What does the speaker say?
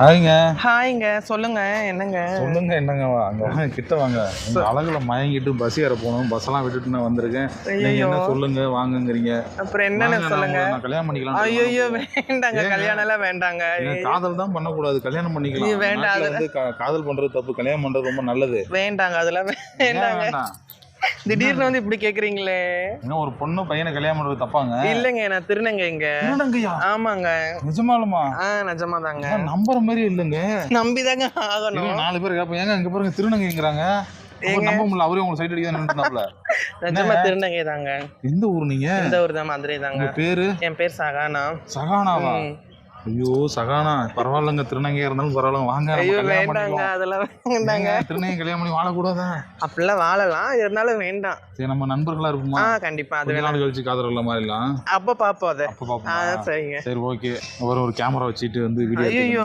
ஹாய்ங்க. ஹாய்ங்க. சொல்லுங்க. என்னங்க? சொல்லுங்க என்னங்க? அங்க வாங்க, கிட்ட வாங்க. உங்க அழகுல மயங்கிட்டு பஸ் ஏற போகணும். பஸ்ஸெல்லாம் விட்டுட்டு நான் வந்திருக்கேன். நீங்க ஐயையோ! என்ன சொல்லுங்க வாங்கங்கிறீங்க. அப்புறம் என்னன்னு வாங்க, நான் சொல்லுங்க. உங்களை கல்யாணம் பண்ணிக்கலாம்னு ஐயய்யோ! போவோம். வேண்டாங்க. ஏங்க? கல்யாணம்லாம் வேண்டாங்க. ஏங்க காதல் தான் பண்ணக்கூடாது, கல்யாணம் பண்ணிக்கலாம். நம்ம வேண்டாம். நாட்டுல வந்து காதல் பண்றது தப்பு, கல்யாணம் பண்றது ரொம்ப நல்லது. வேண்டாங்க. அதெல்லாம் ஏன் வேண்டாங்க. வேண்டாம்? திடீர்னு வந்து இப்படி கேக்குறீங்களே? ஏங்க ஒரு பொண்ணு பையனை கல்யாணம் பண்றது தப்பாங்க? இல்லங்க. நான் திருநங்கை இங்க. திருநங்கையா? ஆமாங்க. நிஜமாலுமா? நிஜமாதாங்க. நம்புற மாதிரி இல்லைங்க. நம்பிதாங்க ஆகணும். 4 பேர் கேட்போம், ஏங்க இங்க பாருங்க திருநங்கைங்கிறாங்க. நம்ப முடியல, அவரே உங்களை சைட் அடிக்க நின்றுட்டாப்ல. நிஜமா திருநங்கை தாங்க. எந்த ஊர் நீங்க? இந்த ஊர் தான், மதுரை தாங்க. உங்க பேரு? என் பேர் சகானா. சகானாவா? ஐயோ சகானா, பரவாயில்லங்க, திருநங்கையா இருந்தாலும் பரவாயில்ல, வாங்க நம்ம ஐயோ கல்யாணம் வேண்டாங்க. பண்ணிக்கலாம். அதெல்லாம் வேண்டாங்க. திருநங்கை கல்யாணம் பண்ணி வாழக்கூடாதா? அப்படிலாம் வாழலாம், இருந்தாலும் வேண்டாம். சரி, நம்ம நண்பர்களா இருப்போமா? கண்டிப்பா. அது கொஞ்ச நாள் கழிச்சு காதல் மாதிரிலாம் அப்ப பாப்போம். அதை அப்ப பாப்போம். சரிங்க. சரி, ஓகே. ஒரு கேமரா வச்சுட்டு வந்து வீடியோ ஐயோ